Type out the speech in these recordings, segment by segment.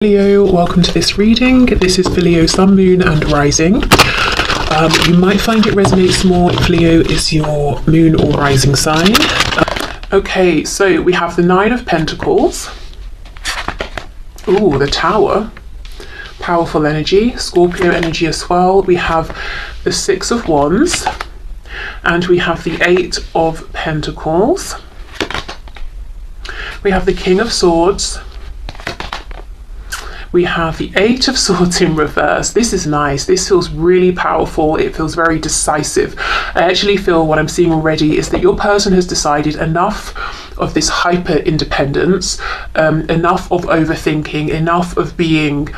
Leo, welcome to this reading. This is for Leo, Sun, Moon and Rising. You might find it resonates more if Leo is your moon or rising sign. Okay, so we have the Nine of Pentacles. Ooh, the Tower. Powerful energy. Scorpio energy as well. We have the Six of Wands. And we have the Eight of Pentacles. We have the King of Swords. We have the Eight of Swords in reverse. This is nice. This feels really powerful. It feels very decisive. I actually feel what I'm seeing already is that your person has decided enough of this hyper independence, enough of overthinking, enough of being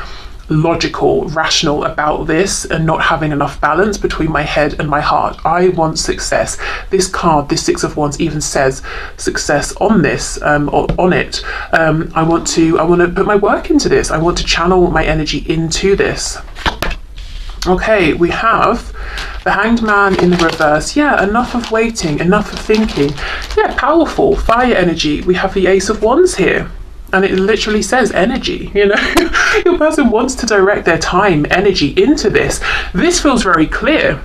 logical, rational about this and not having enough balance between my head and my heart. I want success. This card, this Six of Wands, even says success on this, on it. I want to put my work into this. I want to channel my energy into this. Okay, we have the Hanged Man in the reverse. Yeah, enough of waiting, enough of thinking. Yeah, powerful, fire energy. We have the Ace of Wands here. And it literally says energy, you know. Your person wants to direct their time, energy into this. This feels very clear.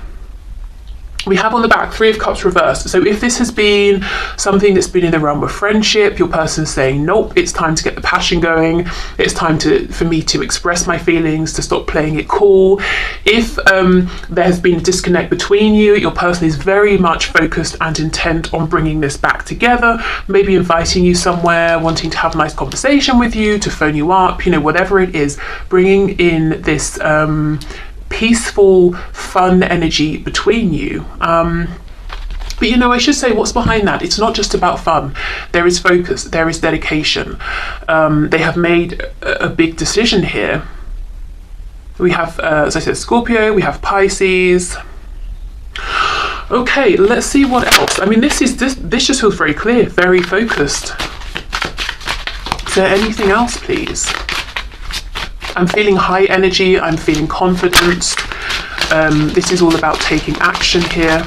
We have on the back Three of Cups reversed. So if this has been something that's been in the realm of friendship, your person's saying, nope, it's time to get the passion going. It's time for me to express my feelings, to stop playing it cool. If there has been a disconnect between you, your person is very much focused and intent on bringing this back together, maybe inviting you somewhere, wanting to have a nice conversation with you, to phone you up, you know, whatever it is, bringing in this peaceful, fun energy between you. But you know, I should say what's behind that. It's not just about fun. There is focus, there is dedication. They have made a big decision here. We have, as I said, Scorpio, we have Pisces. Okay, let's see what else. I mean, this just feels very clear, very focused. Is there anything else, please? I'm feeling high energy, I'm feeling confidence. This is all about taking action here.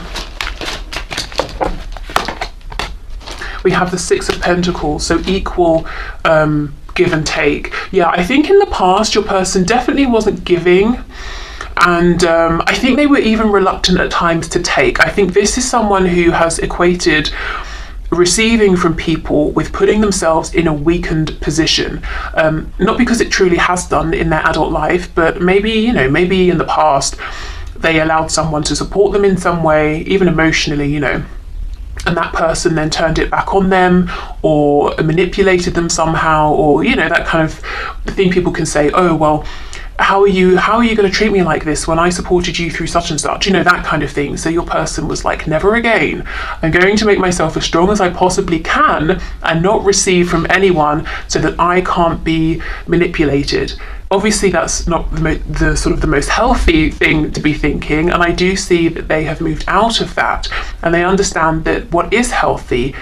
We have the Six of Pentacles, so equal give and take. Yeah, I think in the past your person definitely wasn't giving, and I think they were even reluctant at times to take. I think this is someone who has equated receiving from people with putting themselves in a weakened position, not because it truly has done in their adult life, but maybe, you know, maybe in the past they allowed someone to support them in some way, even emotionally, you know, and that person then turned it back on them or manipulated them somehow, or, you know, that kind of thing people can say, oh, well, how are you going to treat me like this when I supported you through such and such, you know, that kind of thing. So your person was like, never again. I'm going to make myself as strong as I possibly can and not receive from anyone so that I can't be manipulated. Obviously that's not the sort of the most healthy thing to be thinking, and I do see that they have moved out of that and they understand that what is healthy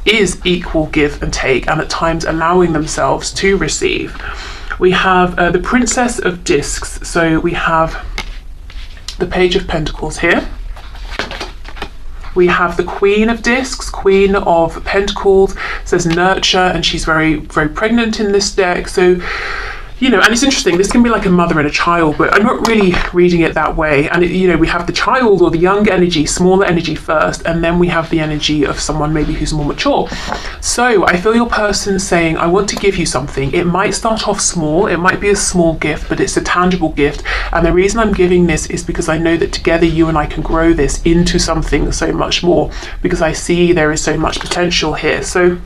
is equal give and take, and at times allowing themselves to receive. We have the Princess of Discs. So we have the Page of Pentacles here. We have the Queen of Discs, Queen of Pentacles, says nurture, and she's very, very pregnant in this deck. So, you know, and it's interesting, this can be like a mother and a child, but I'm not really reading it that way. And, you know, we have the child or the young energy, smaller energy first, and then we have the energy of someone maybe who's more mature. So I feel your person saying, I want to give you something. It might start off small, it might be a small gift, but it's a tangible gift. And the reason I'm giving this is because I know that together you and I can grow this into something so much more, because I see there is so much potential here. So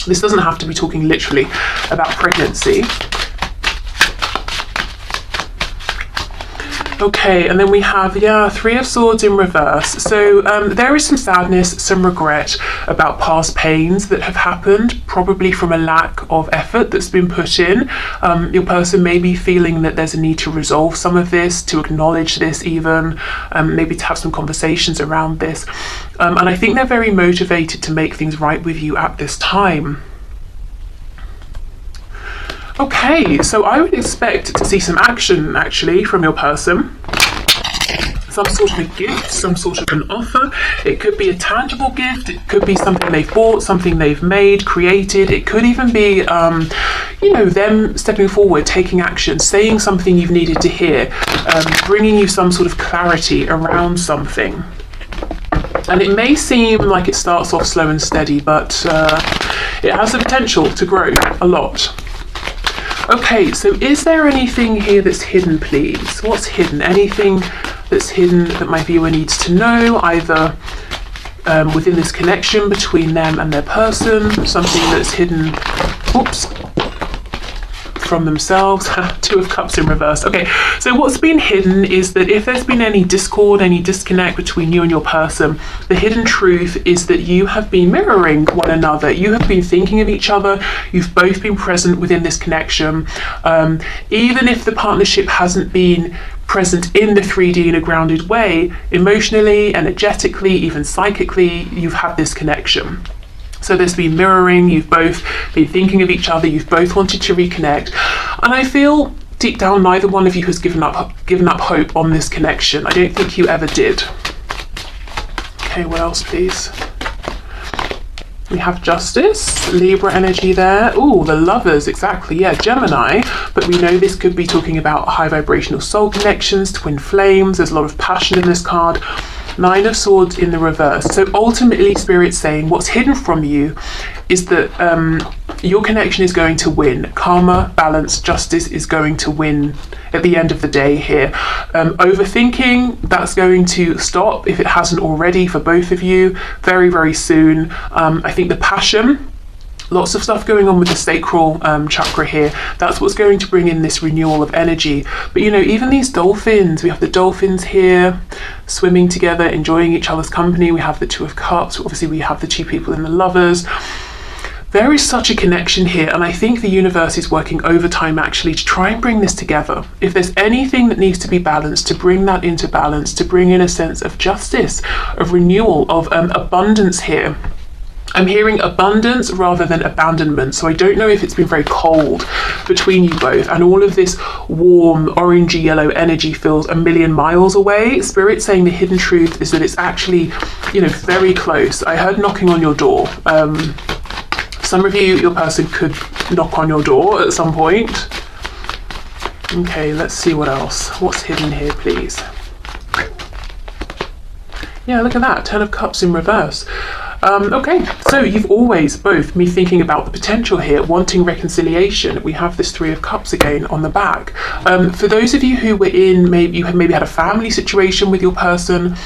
this doesn't have to be talking literally about pregnancy. Okay, and then we have, yeah, Three of Swords in reverse. So there is some sadness, some regret about past pains that have happened, probably from a lack of effort that's been put in. Your person may be feeling that there's a need to resolve some of this, to acknowledge this even, maybe to have some conversations around this. And I think they're very motivated to make things right with you at this time. Okay, so I would expect to see some action actually from your person. some sort of a gift, some sort of an offer. It could be a tangible gift. It could be something they've bought, something they've made, created. It could even be, them stepping forward, taking action, saying something you've needed to hear, bringing you some sort of clarity around something. And it may seem like it starts off slow and steady, but it has the potential to grow a lot. Okay, so is there anything here that's hidden, please? What's hidden? Anything that's hidden that my viewer needs to know, either within this connection between them and their person, something that's hidden, from themselves. Two of Cups in reverse. Okay, so what's been hidden is that if there's been any discord, any disconnect between you and your person, the hidden truth is that you have been mirroring one another. You have been thinking of each other. You've both been present within this connection. Even if the partnership hasn't been present in the 3D in a grounded way, emotionally, energetically, even psychically, you've had this connection. So there's been mirroring, you've both been thinking of each other, you've both wanted to reconnect. And I feel deep down neither one of you has given up hope on this connection. I don't think you ever did. Okay, what else please? We have Justice, Libra energy there. Oh, the Lovers, exactly, yeah, Gemini. But we know this could be talking about high vibrational soul connections, twin flames. There's a lot of passion in this card. Nine of Swords in the reverse. So ultimately, Spirit's saying what's hidden from you is that your connection is going to win. Karma, balance, justice is going to win at the end of the day here. Overthinking, that's going to stop if it hasn't already for both of you very, very soon. I think the passion, lots of stuff going on with the sacral chakra here. That's what's going to bring in this renewal of energy. But even these dolphins, we have the dolphins here swimming together, enjoying each other's company. We have the Two of Cups. Obviously, we have the two people in the Lovers. There is such a connection here, and I think the universe is working overtime actually to try and bring this together. If there's anything that needs to be balanced, to bring that into balance, to bring in a sense of justice, of renewal, of abundance here. I'm hearing abundance rather than abandonment, so I don't know if it's been very cold between you both, and all of this warm orangey yellow energy feels a million miles away. Spirit saying the hidden truth is that it's actually, very close. I heard knocking on your door. Some of you, your person could knock on your door at some point. Okay, let's see what else. What's hidden here, please? Yeah, look at that, 10 of Cups in reverse. Okay, so you've always both been thinking about the potential here, wanting reconciliation. We have this 3 of Cups again on the back. For those of you who were in, maybe had a family situation with your person,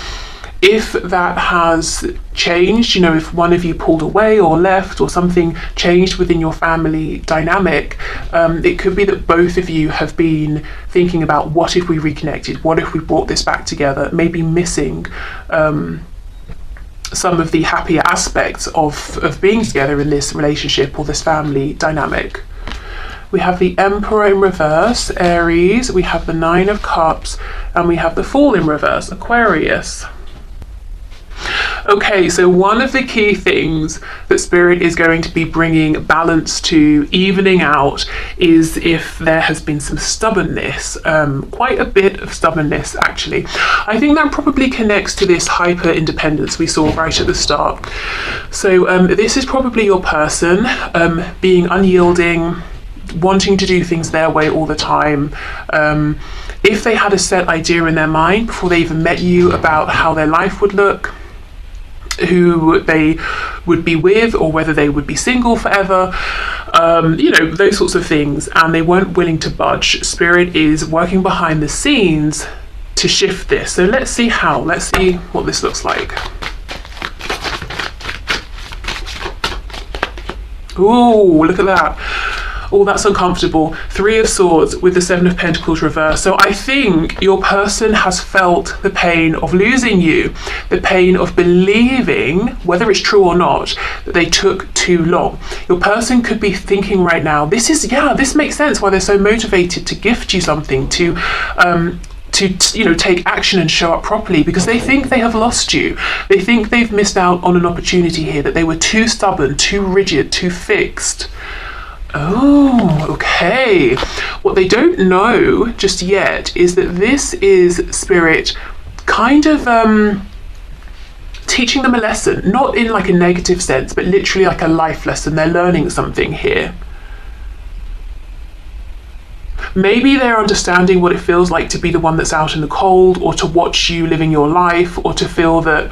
if that has changed, if one of you pulled away or left or something changed within your family dynamic, it could be that both of you have been thinking about what if we reconnected, what if we brought this back together, maybe missing some of the happier aspects of being together in this relationship or this family dynamic. We have the Emperor in reverse, Aries, we have the 9 of Cups, and we have the Fool in reverse, Aquarius. Okay, so one of the key things that Spirit is going to be bringing balance to, evening out, is if there has been some stubbornness, quite a bit of stubbornness actually. I think that probably connects to this hyper independence we saw right at the start. So this is probably your person being unyielding, wanting to do things their way all the time. If they had a set idea in their mind before they even met you about how their life would look, who they would be with, or whether they would be single forever, those sorts of things, and they weren't willing to budge. Spirit is working behind the scenes to shift this. So let's see how. Let's see what this looks like. Ooh, look at that. Oh, that's uncomfortable. 3 of Swords with the 7 of Pentacles reversed. So I think your person has felt the pain of losing you, the pain of believing, whether it's true or not, that they took too long. Your person could be thinking right now, this makes sense why they're so motivated to gift you something, to take action and show up properly, because they think they have lost you. They think they've missed out on an opportunity here, that they were too stubborn, too rigid, too fixed. Oh, okay. What they don't know just yet is that this is Spirit kind of teaching them a lesson, not in like a negative sense, but literally like a life lesson. They're learning something here. Maybe they're understanding what it feels like to be the one that's out in the cold, or to watch you living your life, or to feel that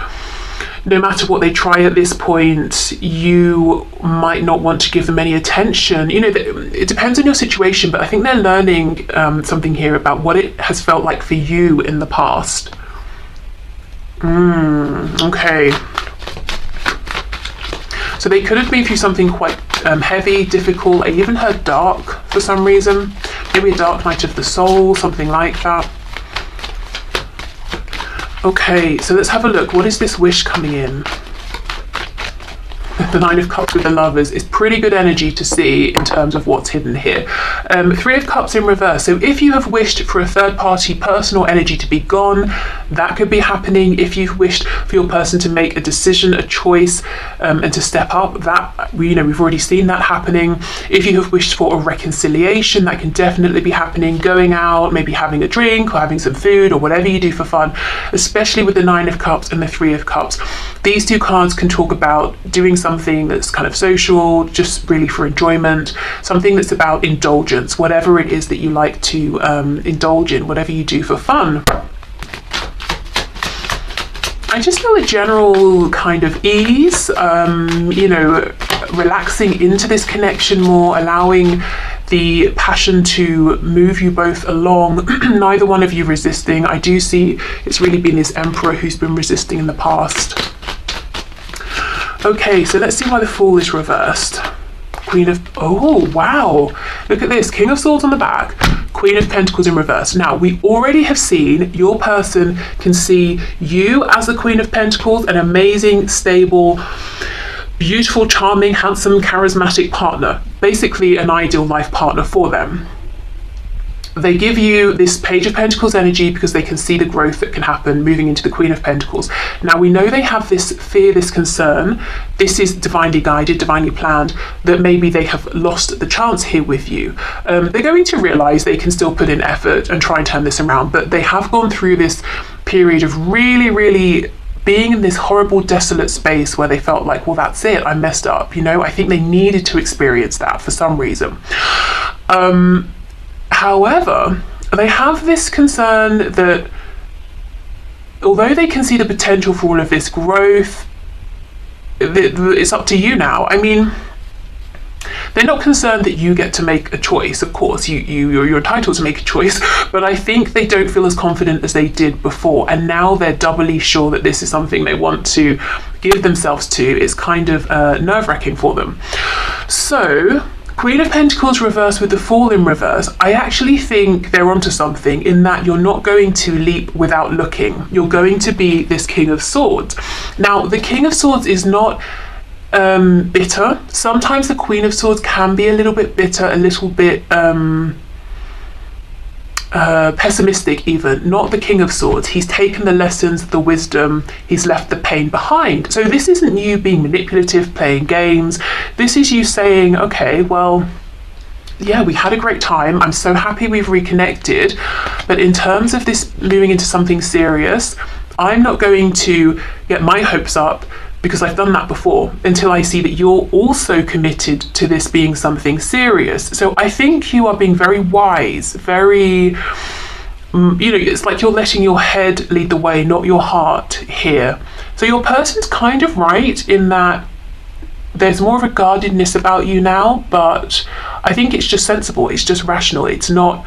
no matter what they try at this point, you might not want to give them any attention. You know, it depends on your situation, but I think they're learning something here about what it has felt like for you in the past. Okay. So they could have been through something quite heavy, difficult. I even heard dark for some reason. Maybe a dark night of the soul, something like that. Okay, so let's have a look. What is this wish coming in? The Nine of Cups with the Lovers is pretty good energy to see in terms of what's hidden here. Three of Cups in reverse. So if you have wished for a third party personal energy to be gone, that could be happening. If you've wished for your person to make a decision, a choice, and to step up, that, you know, we've already seen that happening. If you have wished for a reconciliation, that can definitely be happening. Going out, maybe having a drink or having some food or whatever you do for fun, especially with the Nine of Cups and the Three of Cups. These two cards can talk about doing something that's kind of social, just really for enjoyment, something that's about indulgence, whatever it is that you like to indulge in, whatever you do for fun. I just feel a general kind of ease, you know, relaxing into this connection more, allowing the passion to move you both along, neither one of you resisting. I do see it's really been this Emperor who's been resisting in the past. Okay, so let's see why the Fool is reversed. Queen of, oh wow, look at this, King of Swords on the back, Queen of Pentacles in reverse. Now, we already have seen your person can see you as the Queen of Pentacles, an amazing, stable, beautiful, charming, handsome, charismatic partner, basically an ideal life partner for them. They give you this Page of Pentacles energy because they can see the growth that can happen moving into the Queen of Pentacles. Now, we know they have this fear, this concern. This is divinely guided, divinely planned, that maybe they have lost the chance here with you. They're going to realize they can still put in effort and try and turn this around, but they have gone through this period of really, really being in this horrible, desolate space where they felt like, well, that's it, I messed up. You know, I think they needed to experience that for some reason. However, they have this concern that although they can see the potential for all of this growth, it's up to you now. I mean, they're not concerned that you get to make a choice. Of course, you're entitled to make a choice, but I think they don't feel as confident as they did before. And now they're doubly sure that this is something they want to give themselves to. It's kind of nerve-wracking for them. So, Queen of Pentacles reversed with the Fool in reverse. I actually think they're onto something in that you're not going to leap without looking. You're going to be this King of Swords. Now, the King of Swords is not bitter. Sometimes the Queen of Swords can be a little bit bitter, a little bit pessimistic even. Not the King of Swords. He's taken the lessons, the wisdom, he's left the pain behind. So this isn't you being manipulative, playing games. This is you saying, okay, well, yeah, we had a great time. I'm so happy we've reconnected. But in terms of this moving into something serious, I'm not going to get my hopes up because I've done that before until I see that you're also committed to this being something serious. So I think you are being very wise, very, you know, it's like you're letting your head lead the way, not your heart here. So your person's kind of right in that there's more of a guardedness about you now, but I think it's just sensible, it's just rational, it's not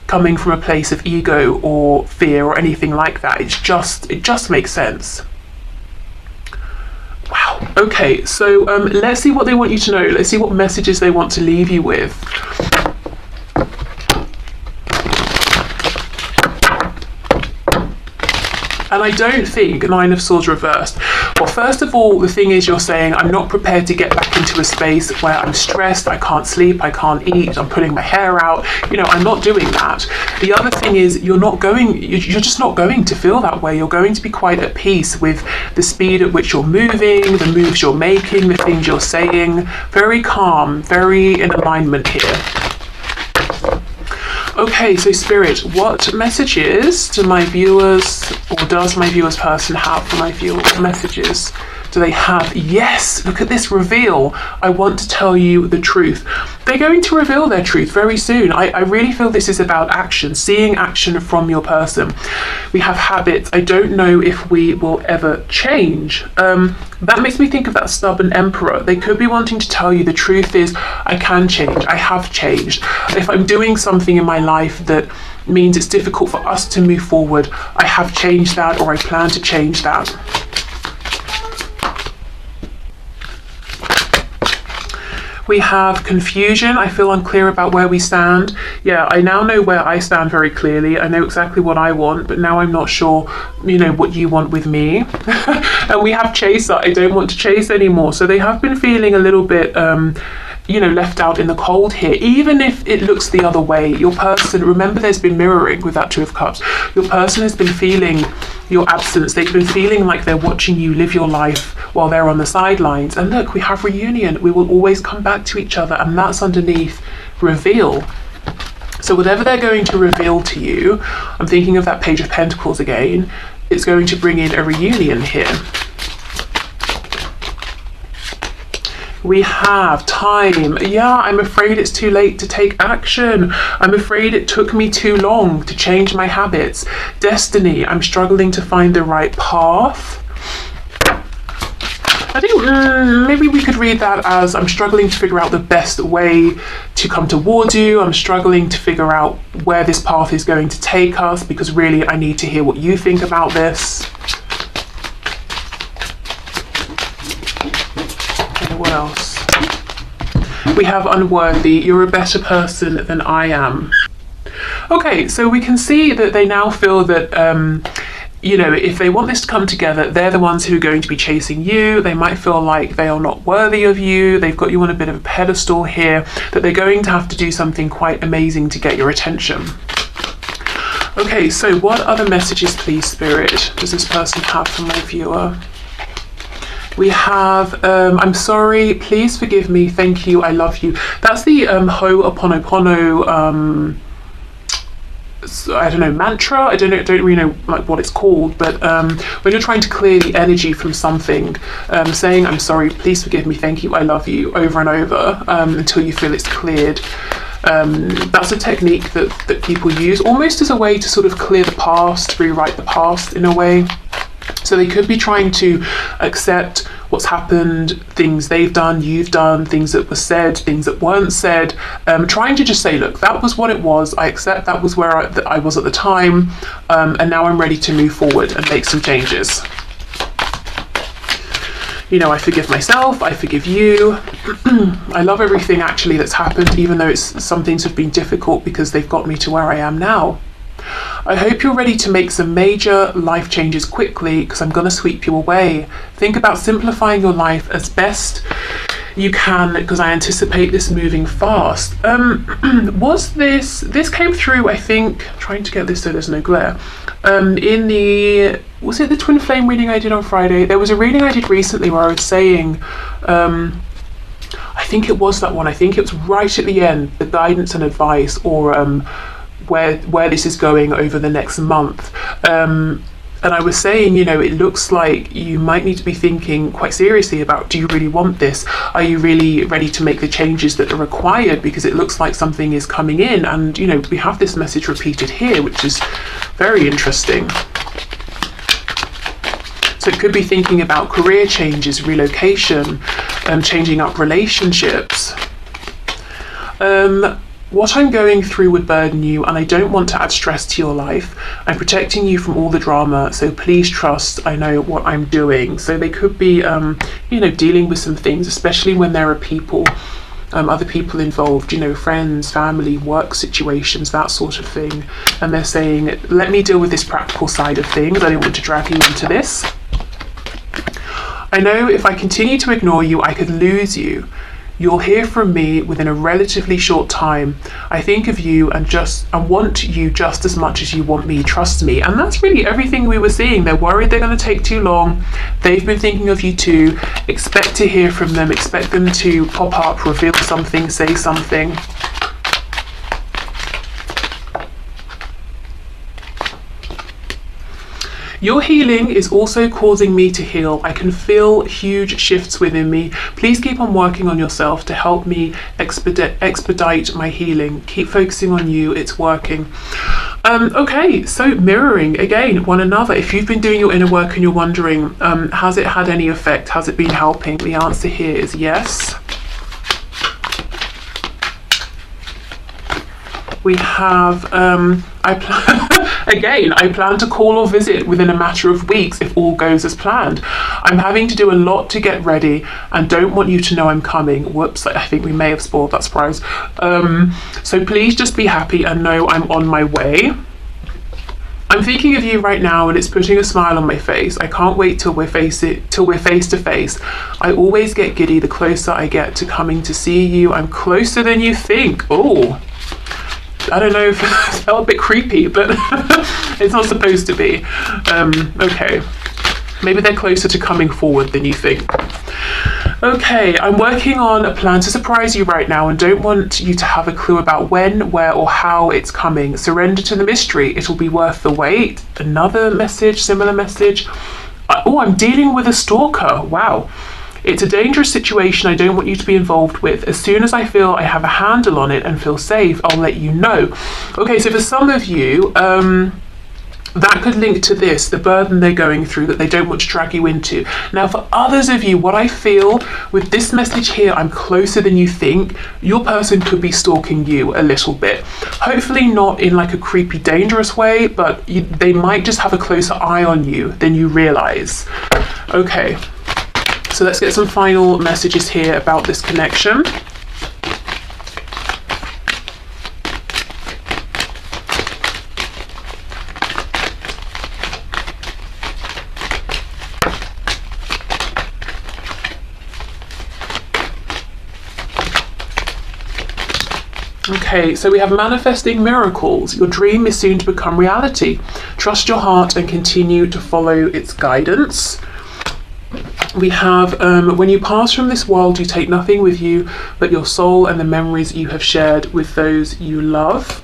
coming from a place of ego or fear or anything like that. It just makes sense. Wow. Okay, so let's see what they want you to know. Let's see what messages they want to leave you with. And I don't think Nine of Swords reversed. Well, first of all, the thing is you're saying, I'm not prepared to get back into a space where I'm stressed, I can't sleep, I can't eat, I'm putting my hair out. You know, I'm not doing that. The other thing is you're just not going to feel that way. You're going to be quite at peace with the speed at which you're moving, the moves you're making, the things you're saying. Very calm, very in alignment here. Okay, so Spirit, what messages do my viewers, or does my viewers person have for my viewers? What messages do they have? Yes, look at this reveal. I want to tell you the truth. They're going to reveal their truth very soon. I really feel this is about action, seeing action from your person. We have habits. I don't know if we will ever change. That makes me think of that stubborn emperor. They could be wanting to tell you the truth is, I can change. I have changed. If I'm doing something in my life that means it's difficult for us to move forward, I have changed that, or I plan to change that. We have confusion. I feel unclear about where we stand. Yeah, I now know where I stand very clearly. I know exactly what I want, but now I'm not sure, what you want with me. And we have chaser. I don't want to chase anymore. So they have been feeling a little bit, left out in the cold here. Even if it looks the other way, your person, remember there's been mirroring with that Two of Cups. Your person has been feeling your absence. They've been feeling like they're watching you live your life while they're on the sidelines. And look, we have reunion. We will always come back to each other, and that's underneath reveal. So whatever they're going to reveal to you, I'm thinking of that Page of Pentacles again, it's going to bring in a reunion here. We have time. Yeah, I'm afraid it's too late to take action. I'm afraid it took me too long to change my habits. Destiny. I'm struggling to find the right path. I think maybe we could read that as I'm struggling to figure out the best way to come towards you. I'm struggling to figure out where this path is going to take us, because really I need to hear what you think about this. What else? We have unworthy. You're a better person than I am. Okay, so we can see that they now feel that, if they want this to come together, they're the ones who are going to be chasing you. They might feel like they are not worthy of you. They've got you on a bit of a pedestal here, that they're going to have to do something quite amazing to get your attention. Okay, so what other messages, please, Spirit, does this person have for my viewer? We have, I'm sorry, please forgive me, thank you, I love you. That's the Ho'oponopono, I don't know, mantra. I don't really know what it's called, but when you're trying to clear the energy from something, saying I'm sorry, please forgive me, thank you, I love you, over and over, until you feel it's cleared. That's a technique that people use almost as a way to sort of clear the past, rewrite the past in a way. So they could be trying to accept what's happened, things they've done, you've done, things that were said, things that weren't said, trying to just say, look, that was what it was, I accept that was where I was at the time, and now I'm ready to move forward and make some changes. I forgive myself, I forgive you. I love everything actually that's happened, even though some things have been difficult, because they've got me to where I am now. I hope you're ready to make some major life changes quickly, because I'm going to sweep you away. Think about simplifying your life as best you can, because I anticipate this moving fast. This came through, I think, trying to get this so there's no glare, was it the twin flame reading I did on Friday? There was a reading I did recently where I was saying, I think it was that one, I think it was right at the end, the guidance and advice, or where this is going over the next month. And I was saying, it looks like you might need to be thinking quite seriously about, do you really want this? Are you really ready to make the changes that are required? Because it looks like something is coming in, and, we have this message repeated here, which is very interesting. So it could be thinking about career changes, relocation, changing up relationships. What I'm going through would burden you, and I don't want to add stress to your life. I'm protecting you from all the drama, so please trust I know what I'm doing. So they could be, dealing with some things, especially when there are people, other people involved, friends, family, work situations, that sort of thing. And they're saying, let me deal with this practical side of things. I don't want to drag you into this. I know if I continue to ignore you, I could lose you. You'll hear from me within a relatively short time. I think of you and want you just as much as you want me, trust me. And that's really everything we were seeing. They're worried they're going to take too long. They've been thinking of you too. Expect to hear from them. Expect them to pop up, reveal something, say something. Your healing is also causing me to heal. I can feel huge shifts within me. Please keep on working on yourself to help me expedite my healing. Keep focusing on you. It's working. Okay, so mirroring again one another. If you've been doing your inner work and you're wondering, has it had any effect? Has it been helping? The answer here is yes. We have, I plan to call or visit within a matter of weeks if all goes as planned. I'm having to do a lot to get ready and don't want you to know I'm coming. Whoops, I think we may have spoiled that surprise. So please just be happy and know I'm on my way. I'm thinking of you right now and it's putting a smile on my face. I can't wait till we're face to face. I always get giddy the closer I get to coming to see you. I'm closer than you think. Oh, I don't know if it felt a bit creepy, but it's not supposed to be. Okay, maybe they're closer to coming forward than you think. Okay, I'm working on a plan to surprise you right now and don't want you to have a clue about when, where, or how it's coming. Surrender to the mystery. It'll be worth the wait. Another message, similar message. Oh, I'm dealing with a stalker. Wow. It's a dangerous situation I don't want you to be involved with. As soon as I feel I have a handle on it and feel safe, I'll let you know. Okay, so for some of you, that could link to this, the burden they're going through that they don't want to drag you into. Now, for others of you, what I feel with this message here, I'm closer than you think, your person could be stalking you a little bit. Hopefully not in like a creepy, dangerous way, but they might just have a closer eye on you than you realize. Okay. So let's get some final messages here about this connection. Okay, so we have manifesting miracles. Your dream is soon to become reality. Trust your heart and continue to follow its guidance. We have, when you pass from this world, you take nothing with you but your soul and the memories you have shared with those you love.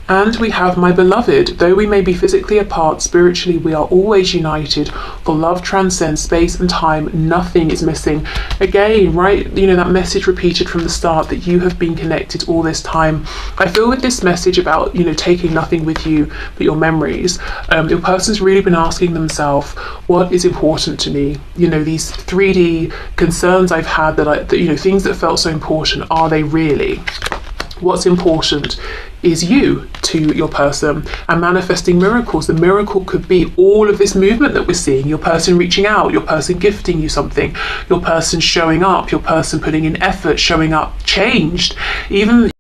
And we have, my beloved, though we may be physically apart, spiritually we are always united, for love transcends space and time, nothing is missing. Again, right, you know, that message repeated from the start that you have been connected all this time. I feel with this message about, you know, taking nothing with you but your memories, your person's really been asking themselves, what is important to me? You know, these 3D concerns I've had that you know, things that felt so important, are they really? What's important is you to your person, and manifesting miracles. The miracle could be all of this movement that we're seeing, your person reaching out, your person gifting you something, your person showing up, your person putting in effort, showing up changed, even